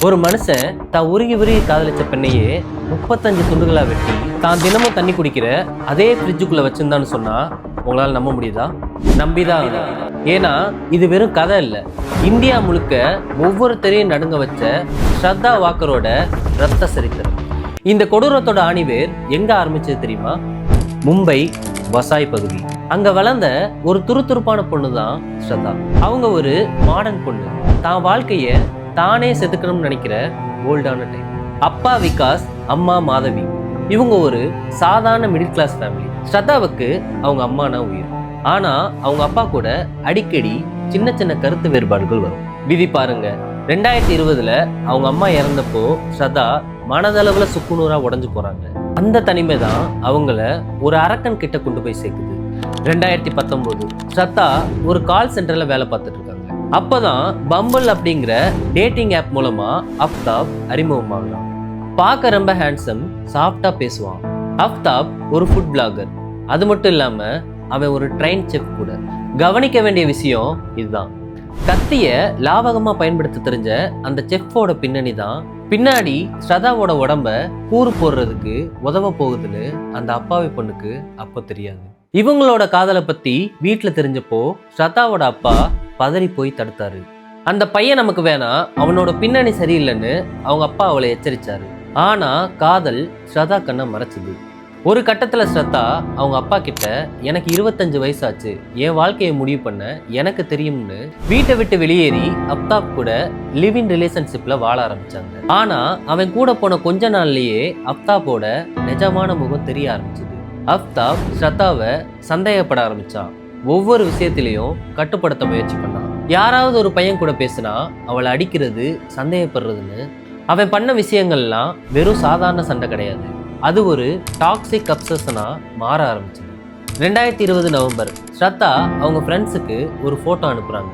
ஒரு மனுஷன் தான் உருகி காதலிச்ச பெண்ணையே 35 துண்டுகளா வெட்டி தான் தினமும் தண்ணி குடிக்கிற அதே ஃப்ரிட்ஜுக்குள்ள வச்சிருந்தான்னு சொன்னா உங்களால் நம்ப முடியுதா? நம்பிதான். ஏன்னா இது வெறும் கதை இல்லை, இந்தியா முழுக்க ஒவ்வொருத்தரையும் நடுங்க வச்ச ஸ்ரத்தா வாக்கரோட ரத்த சரித்திரம். இந்த கொடூரத்தோட ஆணிவேர் எங்க ஆரம்பிச்சது தெரியுமா? மும்பை வசாய் பகுதி. அங்க வளர்ந்த ஒரு துருதுருப்பான பொண்ணு தான் ஸ்ரத்தா. அவங்க ஒரு மாடர்ன் பொண்ணு, தான் வாழ்க்கைய தானே செதுக்கணும்னு நினைக்கிற போல்டான டைப். அப்பா விகாஸ், அம்மா மாதவி. இவங்க ஒரு சாதாரண மிடில் கிளாஸ் ஃபேமிலி. ஸ்ரத்தாவுக்கு அவங்க அம்மானா உயிர். ஆனா அவங்க அப்பா கூட அடிக்கடி சின்ன சின்ன கருத்து வேறுபாடுகள் வரும். விதி பாருங்க, 2020 அவங்க அம்மா இறந்தப்போ ஸ்ரத்தா மனதளவுல சுக்குநூறா உடஞ்சு போறாங்க. அந்த தனிமை தான் அவங்கள ஒரு அரக்கன் கிட்ட கொண்டு போய் சேர்க்குது. 2019 ஸ்ரத்தா ஒரு கால் சென்டர்ல வேலை பார்த்துட்டு இருக்காங்க. அப்பதான் பம்பிள் அப்படிங்கிற டேட்டிங் ஆப் மூலமா அஃப்தாப் அறிமுகமாகலாம். பார்க்க ரொம்ப ஹேண்ட்ஸம், சாஃப்டா பேசுவான். அஃப்தாப் ஒரு ஃபுட் பிளாகர். அது மட்டும் இல்லாம அவன் ஒரு ட்ரெயின் செஃப் கூட. கவனிக்க வேண்டிய விஷயம் இதுதான், கத்திய லாவகமா பயன்படுத்த தெரிஞ்ச அந்த செஃப்போட பின்னணி தான் பின்னாடி ஸ்ரத்தாவோட உடம்ப கூறு போடுறதுக்கு உதவ போகுதுன்னு அந்த அப்பாவி பொண்ணுக்கு அப்போ தெரியாது. இவங்களோட காதலை பத்தி வீட்டுல தெரிஞ்சப்போ ஸ்ரத்தாவோட அப்பா பதறி போய் தடுத்தாரு. அந்த பையன் நமக்கு வேணாம், அவனோட பின்னணி சரியில்லைன்னு அவங்க அப்பா அவளை எச்சரிச்சாரு. ஆனா காதல் ஸ்ரத்தா கண்ணை மறைச்சுது. ஒரு கட்டத்துல ஸ்ரத்தா அவங்க அப்பா கிட்ட, எனக்கு 25 வயசாச்சு, என் வாழ்க்கையை முடிவு பண்ண எனக்கு தெரியும்னு வீட்டை விட்டு வெளியேறி அஃப்தாப் கூட லிவ் இன் ரிலேஷன்ஷிப்ல வாழ ஆரம்பிச்சாங்க. ஆனா அவன் கூட போன கொஞ்ச நாள்லயே அஃப்தாப்போட நிஜமான முகம் தெரிய ஆரம்பிச்சது. அஃப்தாப் ஸ்ரத்தாவை சந்தேகப்பட ஆரம்பிச்சான். ஒவ்வொரு விஷயத்திலையும் கட்டுப்படுத்த முயற்சி பண்ணான். யாராவது ஒரு பையன் கூட பேசினா அவளை அடிக்கிறது, சந்தேகப்படுறதுன்னு. அவன் பண்ண விஷயங்கள்லாம் வெறும் சாதாரண சண்டை கிடையாது, அது ஒரு டாக்ஸிக் அப்சஷனா மாற ஆரம்பிச்சது. 2020 நவம்பர் ஸ்ரத்தா அவங்க ஃப்ரெண்ட்ஸுக்கு ஒரு ஃபோட்டோ அனுப்புகிறாங்க.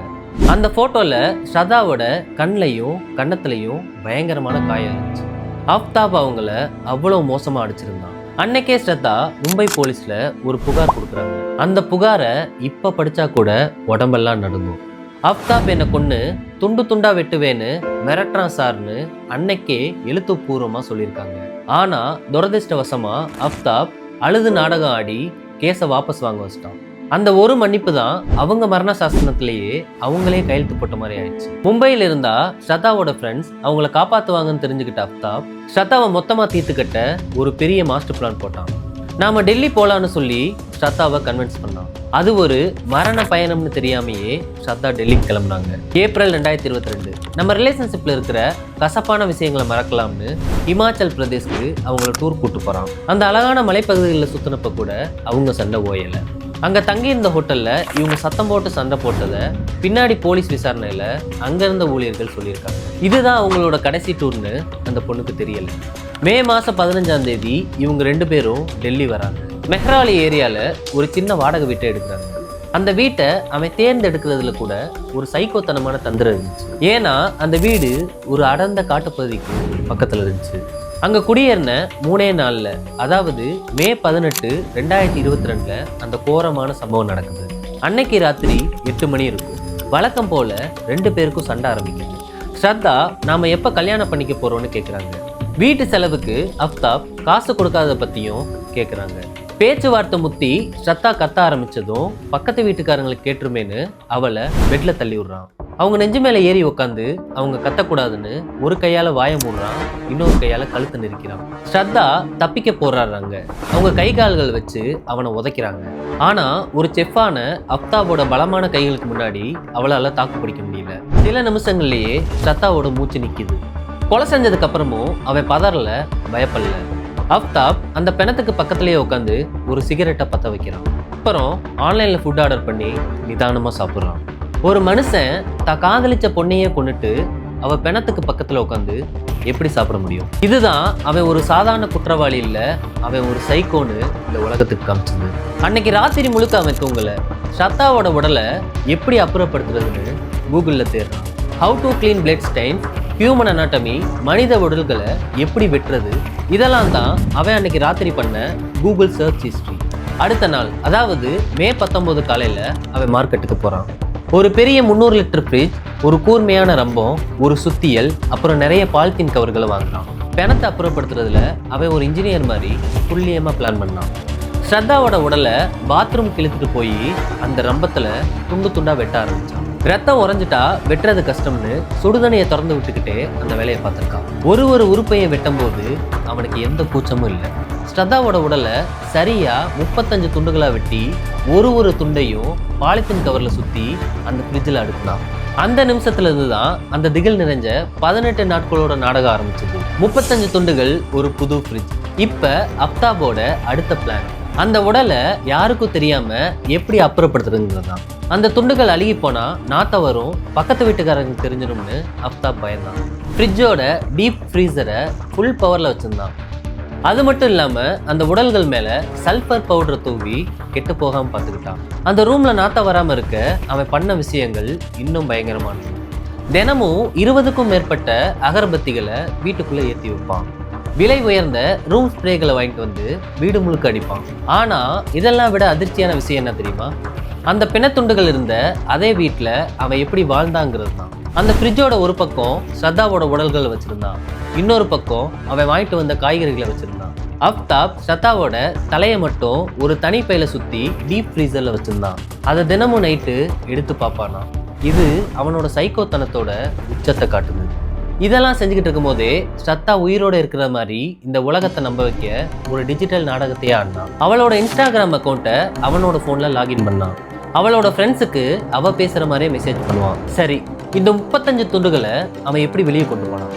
அந்த ஃபோட்டோவில் ஸ்ரத்தாவோட கண்ணிலையும் கன்னத்துலையும் பயங்கரமான காயம் இருந்துச்சு. அஃப்தாப் அவங்கள அவ்வளோ மோசமாக அடிச்சிருந்தான். அன்னைக்கே ஸ்ரத்தா மும்பை போலீஸில் ஒரு புகார் கொடுக்குறாங்க. அந்த புகாரை இப்போ படித்தா கூட உடம்பெல்லாம் நடுங்கும். அஃப்தாப் என்னை கொன்று துண்டு துண்டா வெட்டுவேன்னு மிரட்டுறான் சார்னு அன்னைக்கே எழுத்துப்பூர்வமாக சொல்லியிருக்காங்க. ஆனால் துரதிருஷ்டவசமா அஃப்தாப் அழுது நாடகம் ஆடி கேஸை வாபஸ் வாங்க வச்சிட்டான். அந்த ஒரு மன்னிப்பு தான் அவங்க மரண சாசனத்திலேயே அவங்களே கையெழுத்து போட்ட மாதிரி ஆயிடுச்சு. மும்பையில் இருந்தா ஸ்ரத்தாவோட ஃப்ரெண்ட்ஸ் அவங்கள காப்பாற்றுவாங்கன்னு தெரிஞ்சுக்கிட்ட அஃப்தாப் ஸ்ரத்தாவை மொத்தமாக தீர்த்துக்கிட்ட ஒரு பெரிய மாஸ்டர் பிளான் போட்டான். நாம டெல்லி போலான்னு சொல்லி ஸ்ரத்தாவை கன்வின்ஸ் பண்ணான். அது ஒரு மரண பயணம்னு தெரியாமையே ஸ்ரத்தா டெல்லிக்கு கிளம்புனாங்க. ஏப்ரல் 2022 நம்ம ரிலேஷன்ஷிப்ல இருக்கிற கசப்பான விஷயங்களை மறக்கலாம்னு இமாச்சல் பிரதேஷ்க்கு அவங்கள டூர் கூட்டு போறான். அந்த அழகான மலைப்பகுதிகளில் சுத்தினப்ப கூட அவங்க சண்டை ஓயலை. அங்க தங்கியிருந்த ஹோட்டல்ல இவங்க சத்தம் போட்டு சண்டை போட்டதை பின்னாடி போலீஸ் விசாரணையில அங்க இருந்த ஊழியர்கள் சொல்லியிருக்காங்க. இதுதான் அவங்களோட கடைசி டூர்னு அந்த பொண்ணுக்கு தெரியல. மே மாதம் 15ஆம் தேதி இவங்க 2 பேரும் டெல்லி வராங்க. மெஹ்ராலி ஏரியால ஒரு சின்ன வாடகை வீட்டை எடுக்கிறாங்க. அந்த வீட்டை அவன் தேர்ந்தெடுக்கிறதுல கூட ஒரு சைக்கோத்தனமான தந்திரம் இருந்துச்சு. ஏன்னா அந்த வீடு ஒரு அடர்ந்த காட்டுப்பகுதிக்கு பக்கத்துல இருந்துச்சு. அங்க குடியேறின 3 நாள்ல, அதாவது மே 18, 2022 அந்த கோரமான சம்பவம் நடக்குது. அன்னைக்கு ராத்திரி 8 மணி இருக்கும். வழக்கம் போல 2 பேருக்கும் சண்டை ஆரம்பிக்குது. ஸ்ரத்தா நாம எப்ப கல்யாணம் பண்ணிக்க போறோம்னு கேட்குறாங்க. வீட்டு செலவுக்கு அஃப்தாப் காசு கொடுக்காத பத்தியும் கேட்குறாங்க. பேச்சுவார்த்தை முத்தி ஸ்ரத்தா கத்த ஆரம்பிச்சதும் பக்கத்து வீட்டுக்காரங்களுக்கு கேட்டுருமேன்னு அவளை பெட்ல தள்ளி விடுறான். அவங்க நெஞ்சு மேல ஏறி உட்காந்து அவங்க கத்தக்கூடாதுன்னு ஒரு கையால வாய மூடுறான், இன்னொரு கையால கழுத்தை நெரிக்கிறான். ஸ்ரத்தா தப்பிக்க போராடுறாங்க. அவங்க கை கால்கள் வச்சு அவனை உதைக்கிறாங்க. ஆனா ஒரு செஃப்பான அஃப்தாபோட பலமான கைகளுக்கு முன்னாடி அவளால தாக்கு பிடிக்க முடியல. சில நிமிஷங்கள்லயே ஸ்ரத்தாவோட மூச்சு நிக்குது. கொலை செஞ்சதுக்கு அப்புறமும் அவன் பதறல, பயப்படல. அஃப்தாப் அந்த பிணத்துக்கு பக்கத்துலேயே உட்காந்து ஒரு சிகரெட்டை பற்ற வைக்கிறான். அப்புறம் ஆன்லைன்ல ஃபுட் ஆர்டர் பண்ணி நிதானமா சாப்பிட்றான். ஒரு மனுஷன் தான் காதலிச்ச பொண்ணையே கொண்டுட்டு அவ பிணத்துக்கு பக்கத்துல உட்காந்து எப்படி சாப்பிட முடியும்? இதுதான் அவன் ஒரு சாதாரண குற்றவாளி இல்ல, அவன் ஒரு சைக்கோன்னு இந்த உலகத்துக்கு காமிச்சது. அன்னைக்கு ராத்திரி முழுக்க அவன் தூங்கல. ஸ்ரத்தாவோட உடலை எப்படி அப்புறப்படுத்துறதுன்னு கூகுள்ல தேடுறான். How to clean blood stains, human anatomy, மனித உடல்களை எப்படி வெட்டுறது, இதெல்லாம் தான் அவன் அன்னைக்கு ராத்திரி பண்ண கூகுள் சர்ச் ஹிஸ்ட்ரி. அடுத்த நாள், அதாவது மே 19 காலையில் அவன் மார்க்கெட்டுக்கு போகிறான். ஒரு பெரிய 300 லிட்டர் ஃப்ரிட்ஜ், ஒரு கூர்மையான ரம்பம், ஒரு சுத்தியல், அப்புறம் நிறைய பாலித்தீன் கவர்களை வாங்கினான். பணத்தை அப்புறப்படுத்துறதுல அவன் ஒரு இன்ஜினியர் மாதிரி துல்லியமாக பிளான் பண்ணான். ஸ்ரத்தாவோட உடலை பாத்ரூம் இழுத்துட்டு போய் அந்த ரம்பத்தில் துண்டு துண்டா வெட்ட ஆரம்பிச்சான். ரத்தம் உறைஞ்சிட்டா வெட்டுறது கஷ்டம்னு சுடுதண்ணியை திறந்து விட்டுக்கிட்டே அந்த வேலையை பார்த்துருக்கான். ஒரு உறுப்பையை வெட்டும் போது அவனுக்கு எந்த கூச்சமும் இல்லை. ஸ்ரத்தாவோட உடலை சரியா 35 துண்டுகளா வெட்டி ஒரு துண்டையும் பாலித்தீன் கவர்ல சுத்தி அந்த ஃப்ரிட்ஜில் அடுக்கினான். அந்த நிமிஷத்துல இருந்துதான் அந்த திகில் நிறைஞ்ச 18 நாட்களோட நாடகம் ஆரம்பிச்சது. 35 துண்டுகள், ஒரு புது ஃப்ரிட்ஜ். இப்ப அப்தாபோட அடுத்த பிளான் அந்த உடலை யாருக்கும் தெரியாம எப்படி அப்புறப்படுத்துறதுங்கிறது தான். அந்த துண்டுகள் அழுகி போனா நாத்த வரும், பக்கத்து வீட்டுக்காரங்க தெரிஞ்சிடும்னு அப்தாப் பயந்தான். ஃப்ரிட்ஜோட டீப் ஃப்ரீசரை ஃபுல் பவர்ல வச்சிருந்தான். அது மட்டும் இல்லாம அந்த உடல்கள் மேல சல்பர் பவுடர் தூவி கெட்டு போகாம பார்த்துக்கிட்டான். அந்த ரூம்ல நாத்த வராம இருக்க அவன் பண்ண விஷயங்கள் இன்னும் பயங்கரமானது. தினமும் 20க்கும் மேற்பட்ட அகர்பத்திகளை வீட்டுக்குள்ள ஏற்றி வைப்பான். விலை உயர்ந்த ரூம் ஸ்ப்ரேகளை வாங்கிட்டு வந்து வீடு முழுக்க அடிப்பான். ஆனா இதெல்லாம் விட அதிர்ச்சியான விஷயம் என்ன தெரியுமா? அந்த பிணத்துண்டுகள் இருந்த அதே வீட்டில் அவன் எப்படி வாழ்ந்தாங்கிறது தான். அந்த ஃப்ரிட்ஜோட ஒரு பக்கம் ஸ்ரத்தாவோட உடல்கள் வச்சிருந்தான், இன்னொரு பக்கம் அவன் வாங்கிட்டு வந்த காய்கறிகளை வச்சிருந்தான். அப்தாப் ஸ்ரத்தாவோட தலையை மட்டும் ஒரு தனி பையில சுத்தி டீப் ஃப்ரீசர்ல வச்சிருந்தான். அதை தினமும் நைட்டு எடுத்து பார்ப்பானா. இது அவனோட சைக்கோத்தனத்தோட உச்சத்தை காட்டுது. இதெல்லாம் செஞ்சுக்கிட்டு இருக்கும் போதே ஸ்ரத்தா உயிரோடு இருக்கிற மாதிரி இந்த உலகத்தை நம்ப வைக்க ஒரு டிஜிட்டல் நாடகத்தையே ஆடினான். அவளோட இன்ஸ்டாகிராம் அக்கௌண்ட்டை அவனோட ஃபோனில் லாகின் பண்ணான். அவளோட ஃப்ரெண்ட்ஸுக்கு அவள் பேசுகிற மாதிரியே மெசேஜ் பண்ணுவான். சரி, இந்த 35 துண்டுகளை அவன் எப்படி வெளியே கொண்டு போனான்?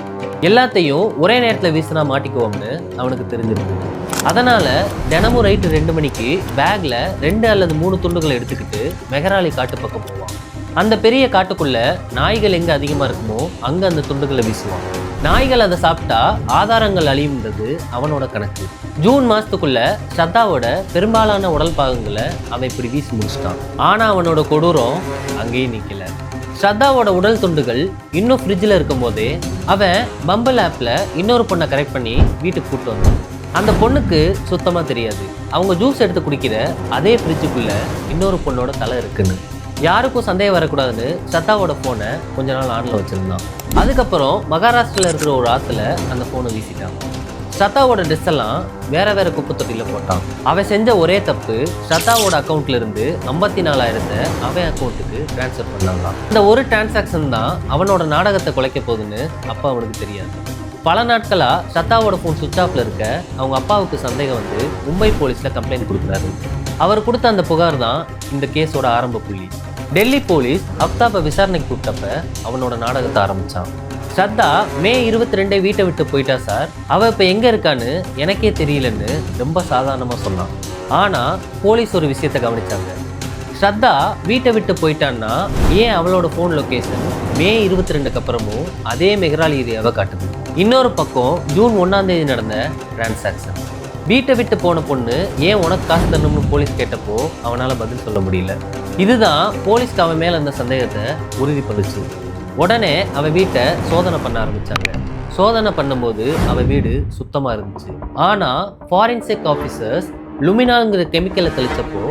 எல்லாத்தையும் ஒரே நேரத்தில் வீசினா மாட்டிக்குவோம்னு அவனுக்கு தெரிஞ்சிருந்தது. அதனால் தினமும் ரைட்டு 2 மணிக்கு பேக்கில் 2 அல்லது 3 துண்டுகளை எடுத்துக்கிட்டு மெஹராலி காட்டு பக்கம் போவான். அந்த பெரிய காட்டுக்குள்ள நாய்கள் எங்கே அதிகமாக இருக்குமோ அங்கே அந்த துண்டுகளை வீசுவான். நாய்கள் அதை சாப்பிட்டா ஆதாரங்கள் அழியுன்றது அவனோட கணக்கு. ஜூன் மாதத்துக்குள்ள ஸ்ரத்தாவோட பெரும்பாலான உடல் பாகங்களை அவன் இப்படி வீசி முடிச்சிட்டான். ஆனால் அவனோட கொடூரம் அங்கேயும் நிற்கல. ஸ்ரத்தாவோட உடல் துண்டுகள் இன்னும் ஃப்ரிட்ஜில் இருக்கும் போதே அவன் பம்பிள் ஆப்பில் இன்னொரு பொண்ணை கரெக்ட் பண்ணி வீட்டுக்கு கூப்பிட்டு வந்தான். அந்த பொண்ணுக்கு சுத்தமாக தெரியாது அவங்க ஜூஸ் எடுத்து குடிக்கிற அதே ஃப்ரிட்ஜுக்குள்ள இன்னொரு பொண்ணோட தலை இருக்குன்னு. யாருக்கும் சந்தேகம் வரக்கூடாதுன்னு ஸ்ரத்தாவோட ஃபோனை கொஞ்ச நாள் ஆன்ல வச்சிருந்தான். அதுக்கப்புறம் மகாராஷ்டிரில் இருக்கிற ஒரு ஆற்றுல அந்த ஃபோனை வீசிட்டான். ஸ்ரத்தாவோட ட்ரெஸ் எல்லாம் வேற குப்பை தொட்டியில் போட்டான். அவன் செஞ்ச ஒரே தப்பு, ஸ்ரத்தாவோட அக்கௌண்ட்ல இருந்து 54,000 அவன் அக்கௌண்ட்டுக்கு டிரான்ஸ்ஃபர் பண்ணாங்களாம். இந்த ஒரு டிரான்சாக்ஷன் தான் அவனோட நாடகத்தை குலைக்க போகுதுன்னு அப்பா அவனுக்கு தெரியாது. பல நாட்களாக ஸ்ரத்தாவோட ஃபோன் சுவிட்ச் ஆஃப்ல இருக்க அவங்க அப்பாவுக்கு சந்தேகம் வந்து மும்பை போலீஸில் கம்ப்ளைண்ட் கொடுக்குறாரு. அவர் கொடுத்த அந்த புகார் தான் இந்த கேஸோட ஆரம்ப புள்ளி. டெல்லி போலீஸ் அப்தாப்பை விசாரணைக்கு கூப்பிட்டப்ப அவனோட நாடகத்தை ஆரம்பிச்சான். ஸ்ரத்தா மே 22 வீட்டை விட்டு போயிட்டா சார், அவள் இப்போ எங்கே இருக்கான்னு எனக்கே தெரியலன்னு ரொம்ப சாதாரணமாக சொன்னான். ஆனால் போலீஸ் ஒரு விஷயத்தை கவனிச்சாங்க. ஸ்ரத்தா வீட்டை விட்டு போயிட்டான்னா ஏன் அவளோட ஃபோன் லொக்கேஷன் மே 22க்கு அப்புறமும் அதே மெஹராலி ஏரியாவை காட்டுது? இன்னொரு பக்கம் ஜூன் 1ஆம் தேதி நடந்த டிரான்சாக்ஷன். வீட்டை விட்டு போன பொண்ணு ஏன் உனக்கு காசு தரணும்னு போலீஸ் கேட்டப்போ அவனால் பதில் சொல்ல முடியல. இதுதான் போலீஸ்க்கு அவன் மேலே அந்த சந்தேகத்தை உறுதி பண்ணுச்சு. உடனே அவன் வீட்டை சோதனை பண்ண ஆரம்பித்தாங்க. சோதனை பண்ணும்போது அவன் வீடு சுத்தமாக இருந்துச்சு. ஆனால் ஃபாரன்சிக் ஆஃபீஸர்ஸ் லுமினால்ங்கிற கெமிக்கலை தெளிச்சப்போ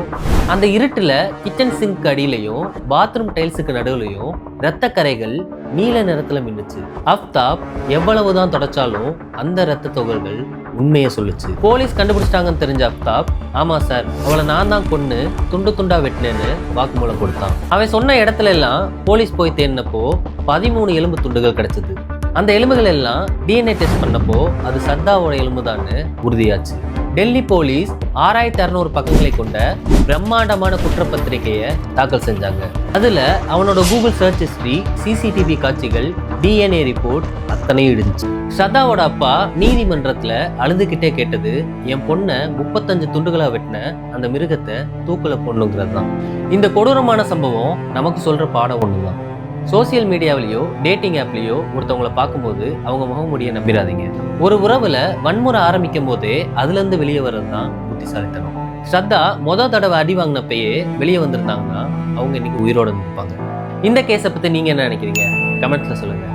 அந்த இருட்டில் கிச்சன் சிங்க் அடியிலையும் பாத்ரூம் டைல்ஸுக்கு நடுவுலையும் இரத்த கரைகள் நீல நிறத்தில் மின்னுச்சு. அப்தாப் எவ்வளவுதான் தொடச்சாலும் அந்த இரத்த துகள்கள் உண்மையை சொல்லுச்சு. போலீஸ் கண்டுபிடிச்சிட்டாங்கன்னு தெரிஞ்ச அப்தாப், ஆமா சார், அவளை நான் தான் கொன்னு துண்டு துண்டா வெட்டினேன்னு வாக்குமூலம் கொடுத்தான். அவன் சொன்ன இடத்துல எல்லாம் போலீஸ் போய் தேடினப்போ 13 எலும்பு துண்டுகள் கிடைச்சது. அந்த எலும்புகள் எல்லாம் DNA டெஸ்ட் பண்ணப்போ அது ஸ்ரத்தாவோட எலும்புதான்னு உறுதியாச்சு. டெல்லி போலீஸ் 6600 பக்கங்களை கொண்ட பிரம்மாண்டமான குற்றப்பத்திரிகையை தாக்கல் செஞ்சாங்க. அதுல அவனோட கூகுள் சர்ச் ஹிஸ்டரி, CCTV காட்சிகள், DNA ரிப்போர்ட் அத்தனையும் இருந்துச்சு. ஸ்ரத்தாவோட அப்பா நீதிமன்றத்துல அழுதுகிட்டே கேட்டது, என் பொண்ணை 35 துண்டுகளா வெட்டின அந்த மிருகத்தை தூக்குல போடணுங்கிறது தான். இந்த கொடூரமான சம்பவம் நமக்கு சொல்ற பாடம் ஒண்ணுதான். சோசியல் மீடியாவிலையோ டேட்டிங் ஆப்லேயோ ஒருத்தவங்களை பார்க்கும்போது அவங்க முகமூடியை நம்பிடாதீங்க. ஒரு உறவுல வன்முறை ஆரம்பிக்கும் போதே அதுலேருந்து வெளியே வர்றது தான் புத்திசாலித்தனம். ஸ்ரத்தா தடவை அடி வாங்கினப்பயே வெளியே வந்திருந்தாங்கன்னா அவங்க இன்னைக்கு உயிரோட நிற்பாங்க. இந்த கேஸை பற்றி நீங்கள் என்ன நினைக்கிறீங்க? கமெண்ட்ஸில் சொல்லுங்கள்.